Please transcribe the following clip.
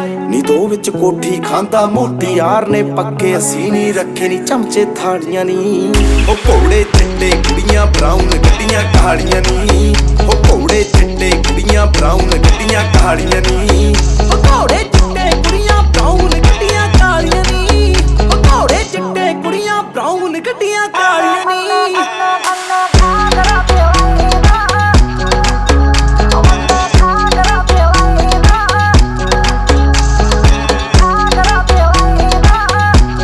ਨੀ ਦੋ ਵਿੱਚ ਕੋਠੀ ਖਾਂਦਾ ਮੋਟੀ ਯਾਰ ਨੇ ਪੱਕੇ, ਅਸੀਂ ਨਹੀਂ ਰੱਖੇ ਨੀ ਚਮਚੇ ਥਾਲੀਆਂ ਨੀ। ਉਹ ਘੋੜੇ ਚਿੱਟੇ ਕੁੜੀਆਂ ਬਰਾਊਨ ਗੱਡੀਆਂ ਕਾਲੀਆਂ ਨੀ। ਉਹ ਘੋੜੇ ਚਿੱਟੇ ਕੁੜੀਆਂ ਬਰਾਊਨ ਗੱਡੀਆਂ ਕਾਲੀਆਂ ਨੀ। ਉਹ ਘੋੜੇ ਚਿੱਟੇ ਕੁੜੀਆਂ